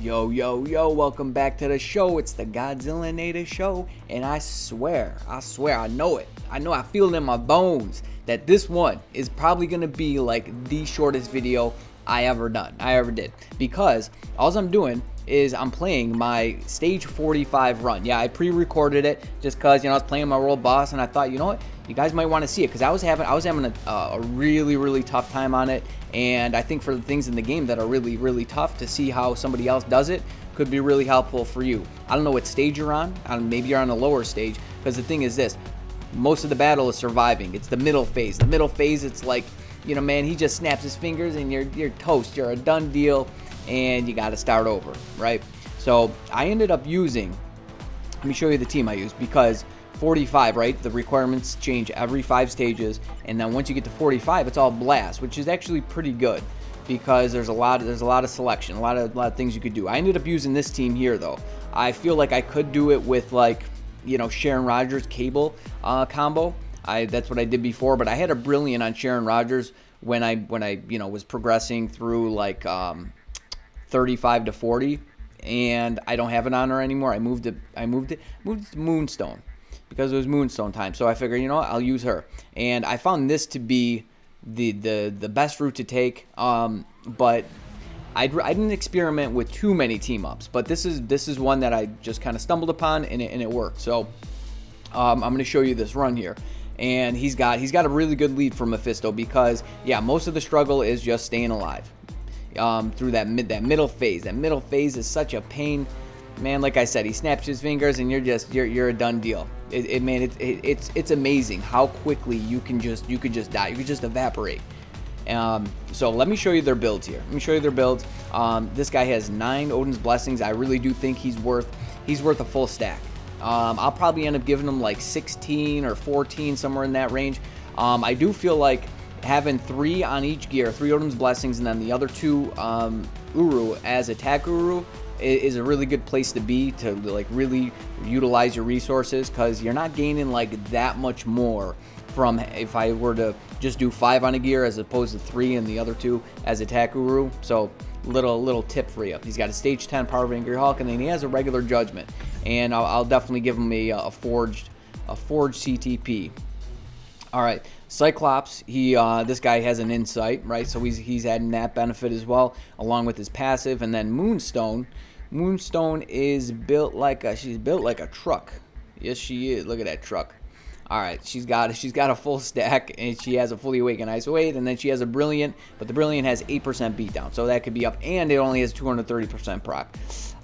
Yo, yo, yo, welcome back to the show. It's the Godzillanator show, and I swear, I know it. I feel it in my bones that this one is probably going to be like the shortest video I ever did. Because all I'm doing is I'm playing my stage 45 run. Yeah, I pre-recorded it just because, I was playing my world boss, and I thought, you know what? You guys might want to see it because I was having a really tough time on it, and I think for the things in the game that are really tough, to see how somebody else does it could be really helpful for you. I don't know what stage you're on. Maybe you're on a lower stage, because the thing is this: most of the battle is surviving. It's the middle phase. The middle phase, it's like, man, he just snaps his fingers and you're toast. You're a done deal, and you got to start over, right? So I ended up using. Let me show you the team I used, because 45, right? The requirements change every 5 stages, and then once you get to 45, it's all blast, which is actually pretty good because there's a lot of selection, a lot of things you could do. I ended up using this team here though. I feel like I could do it with, like, Sharon Rogers Cable combo. That's what I did before, but I had a brilliant on Sharon Rogers when I was progressing through like 35 to 40, and I don't have it on her anymore. I moved it to Moonstone, because it was Moonstone time. So I figured, I'll use her. And I found this to be the best route to take. But I didn't experiment with too many team ups. But this is one that I just kind of stumbled upon, and it worked. So I'm going to show you this run here. And he's got a really good lead for Mephisto, because yeah, most of the struggle is just staying alive through that middle phase. That middle phase is such a pain. Man, like I said, he snaps his fingers and you're a done deal. It's amazing how quickly you can just die. You can just evaporate. So let me show you their builds here. This guy has 9 Odin's Blessings. I really do think he's worth a full stack. I'll probably end up giving him like 16 or 14, somewhere in that range. I do feel like having 3 on each gear, 3 Odin's Blessings, and then the other 2 Uru as attack Uru is a really good place to be, to like really utilize your resources, because you're not gaining like that much more from if I were to just do 5 on a gear as opposed to 3 and the other 2 as attack Uru. So little tip for you. He's got a stage 10 Power of Angry Hulk, and then he has a regular Judgment, and I'll definitely give him a forged CTP. All right, Cyclops, this guy has an insight, right? So he's adding that benefit as well, along with his passive. And then Moonstone is built like a truck. Yes, she is. Look at that truck. All right, she's got a full stack, and she has a fully awakened Ice Wade, and then she has a brilliant, but the brilliant has 8% beatdown, so that could be up, and it only has 230% proc.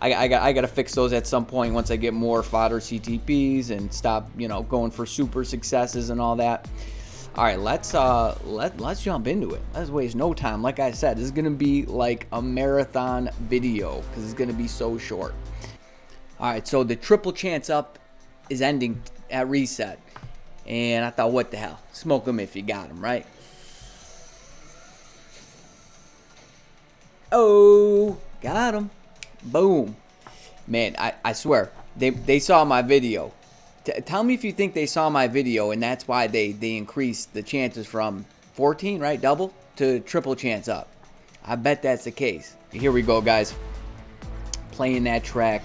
I got to fix those at some point once I get more fodder CTPs and stop going for super successes and all that. All right, let's jump into it. Let's waste no time. Like I said, this is gonna be like a marathon video because it's gonna be so short. All right, so the triple chance up is ending at reset, and I thought, what the hell? Smoke them if you got them, right? Oh, got them. Boom. Man, I swear, they saw my video. Tell me if you think they saw my video and that's why they increased the chances from 14, right, double, to triple chance up. I bet that's the case. Here we go, guys. Playing that track.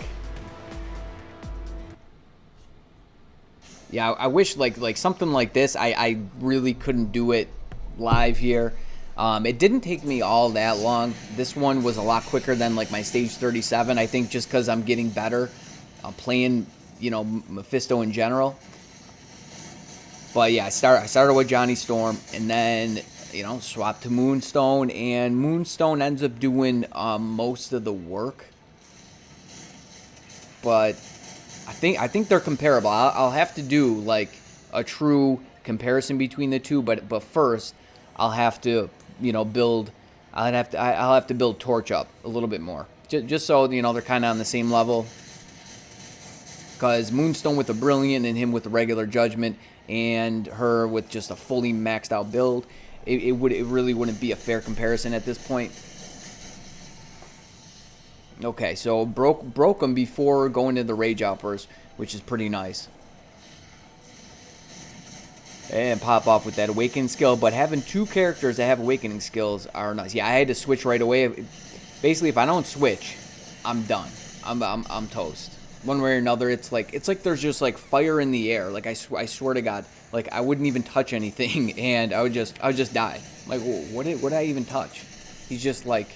Yeah, I wish like something like this, I really couldn't do it live here. It didn't take me all that long. This one was a lot quicker than like my stage 37. I think just because I'm getting better playing, Mephisto in general. But yeah, I started with Johnny Storm, and then swapped to Moonstone, and Moonstone ends up doing most of the work. But I think they're comparable. I'll have to do like a true comparison between the two, but first I'll have to build. I'll have to build Torch up a little bit more, just so they're kind of on the same level. Because Moonstone with a brilliant and him with a regular Judgment, and her with just a fully maxed out build, it really wouldn't be a fair comparison at this point. Okay, so broke them before going to the Rage Outburst, which is pretty nice. And pop off with that Awakening skill, but having 2 characters that have Awakening skills are nice. Yeah, I had to switch right away. Basically, if I don't switch, I'm done. I'm toast. One way or another, it's like there's just like fire in the air. Like I swear to God, like I wouldn't even touch anything, and I would just die. Like what did I even touch? He's just like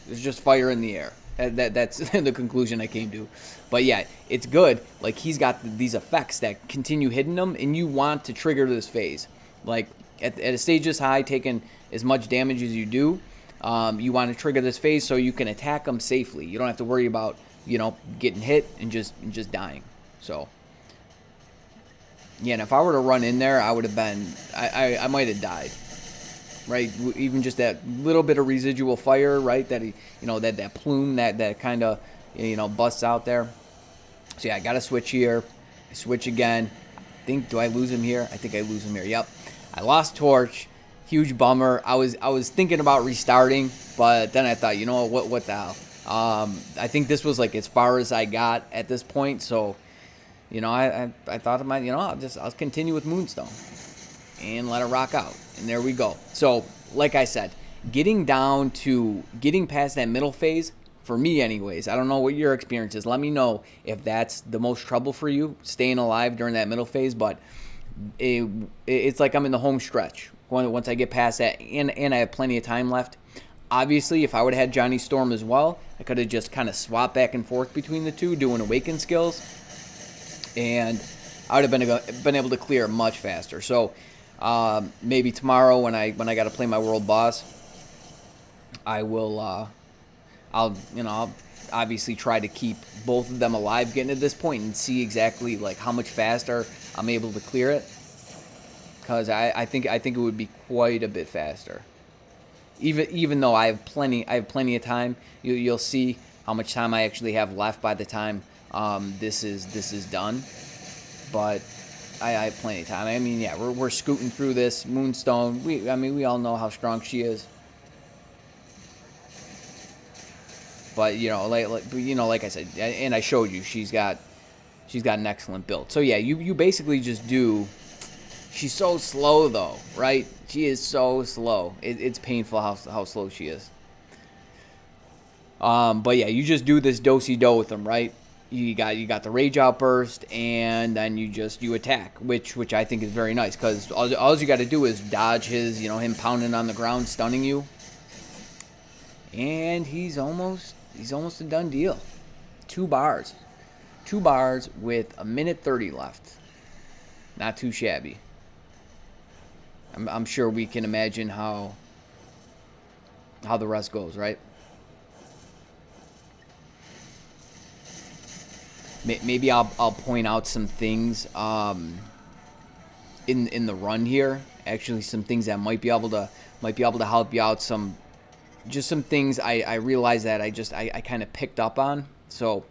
there's just fire in the air. That's the conclusion I came to. But yeah, it's good. Like he's got these effects that continue hitting him, and you want to trigger this phase. Like at a stage this high, taking as much damage as you do, you want to trigger this phase so you can attack him safely. You don't have to worry about getting hit and just dying. So yeah, and if I were to run in there, I would have been I might have died. Right, even just that little bit of residual fire, right? That that plume that kind of busts out there. So yeah, I got to switch here. I switch again. Do I lose him here? I think I lose him here. Yep, I lost Torch. Huge bummer. I was thinking about restarting, but then I thought, what the hell? I think this was like as far as I got at this point. So, I thought I'll continue with Moonstone and let it rock out. And there we go. So, like I said, getting past that middle phase, for me anyways, I don't know what your experience is. Let me know if that's the most trouble for you, staying alive during that middle phase. But it's like I'm in the home stretch once I get past that, and I have plenty of time left. Obviously, if I would have had Johnny Storm as well, I could have just kind of swapped back and forth between the two, doing Awaken skills, and I would have been able to clear much faster. So maybe tomorrow when I got to play my world boss, I will I'll obviously try to keep both of them alive getting to this point and see exactly like how much faster I'm able to clear it, because I think it would be quite a bit faster. Even though I have plenty of time, you'll see how much time I actually have left by the time this is done. But I have plenty of time. I mean, yeah, we're scooting through this. Moonstone, we all know how strong she is. But like I said, and I showed you, she's got an excellent build. So yeah, you basically just do. She's so slow though, right? She is so slow. It's painful how slow she is. But yeah, you just do this do-si-do with them, right? You got the rage outburst, and then you attack, which I think is very nice, because all you got to do is dodge his, him pounding on the ground, stunning you, and he's almost a done deal. 2 bars with a minute 30 left. Not too shabby. I'm sure we can imagine how the rest goes, right? Maybe I'll point out some things in the run here. Actually, some things that might be able to help you out. Some things I realized that I kind of picked up on. So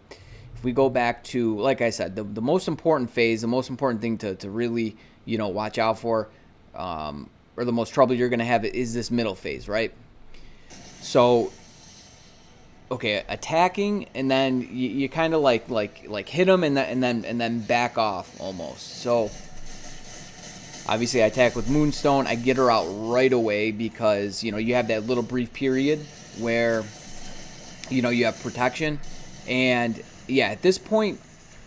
if we go back to, like I said, the most important phase, the most important thing to really watch out for, or the most trouble you're going to have is this middle phase, right? So, okay, attacking, and then you kind of like hit them and then back off almost. So obviously I attack with Moonstone. I get her out right away because you have that little brief period where you have protection, and yeah, at this point,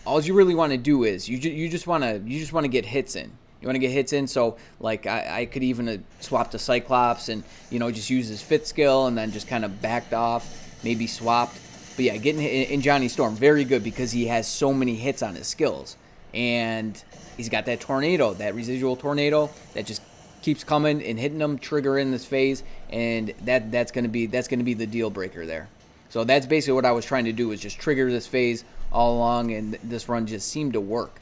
all you really want to do is you just want to get hits in. You want to get hits in, so like I could even swap to Cyclops and just use his fit skill and then just kind of backed off, maybe swapped. But yeah, getting in Johnny Storm, very good because he has so many hits on his skills, and he's got that tornado, that residual tornado that just keeps coming and hitting him, triggering this phase, and that's gonna be the deal breaker there. So that's basically what I was trying to do, is just trigger this phase all along, and this run just seemed to work.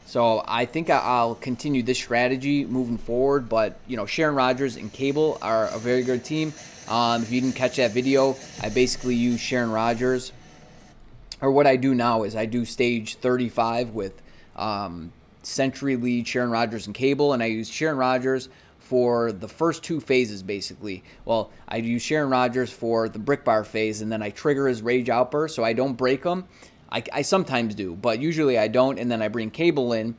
So I think I'll continue this strategy moving forward. But Sharon Rogers and Cable are a very good team. If you didn't catch that video, I basically use Sharon Rogers, or what I do now is I do stage 35 with Sentry Lead, Sharon Rogers, and Cable, and I use Sharon Rogers for the first 2 phases basically. Well, I use Sharon Rogers for the brick bar phase, and then I trigger his rage outburst so I don't break him. I sometimes do, but usually I don't, and then I bring Cable in.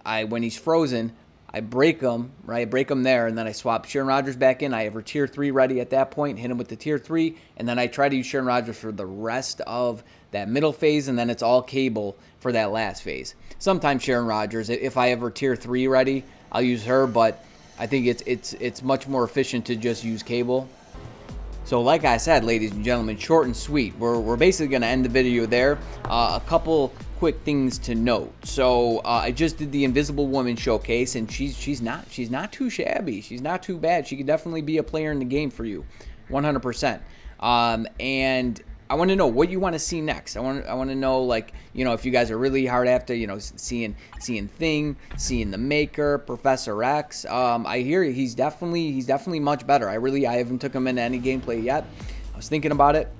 When he's frozen, I break them, right? Break them there, and then I swap Sharon Rogers back in. I have her tier 3 ready at that point, hit him with the tier 3, and then I try to use Sharon Rogers for the rest of that middle phase, and then it's all Cable for that last phase. Sometimes Sharon Rogers, if I have her tier 3 ready, I'll use her, but I think it's much more efficient to just use Cable. So like I said, ladies and gentlemen, short and sweet. We're basically going to end the video there. A couple quick things to note. So I just did the Invisible Woman showcase, and she's not too shabby. She's not too bad. She could definitely be a player in the game for you, 100%. And I want to know what you want to see next. I want to know, like, you know, if you guys are really hard after, you know, seeing Thing, seeing the Maker, Professor X. I hear he's definitely much better. I haven't took him into any gameplay yet. I was thinking about it,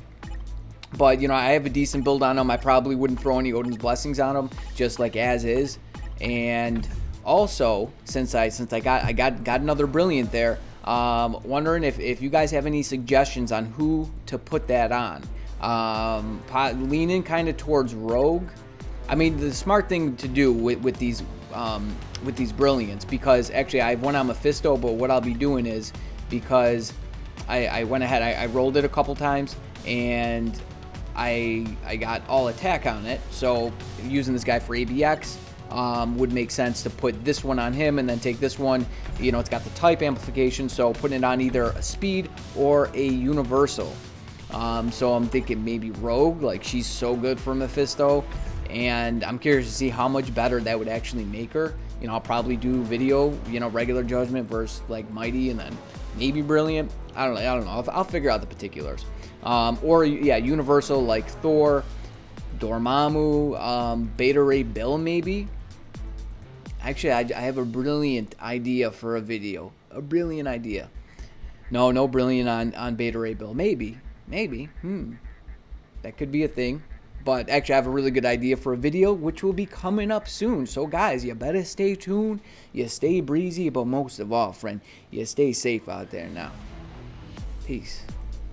but you know, I have a decent build on him. I probably wouldn't throw any Odin's Blessings on him, just like as is. And also, since I got another Brilliant there, wondering if you guys have any suggestions on who to put that on. Leaning kind of towards Rogue. I mean, the smart thing to do with these Brilliants, because actually I have one on Mephisto, but what I'll be doing is, because I went ahead, I rolled it a couple times, and I got all attack on it, so using this guy for ABX would make sense to put this one on him and then take this one. You know, it's got the type amplification, so putting it on either a speed or a universal. So I'm thinking maybe Rogue, like she's so good for Mephisto, and I'm curious to see how much better that would actually make her. You know, I'll probably do video, you know, regular Judgment versus like Mighty, and then maybe Brilliant. I don't know. I'll figure out the particulars. Or yeah, universal like Thor, Dormammu, Beta Ray Bill maybe. Actually, I have a brilliant idea for a video. A brilliant idea. No Brilliant on Beta Ray Bill. Maybe. That could be a thing. But actually, I have a really good idea for a video, which will be coming up soon. So, guys, you better stay tuned. You stay breezy, but most of all, friend, you stay safe out there now. Peace.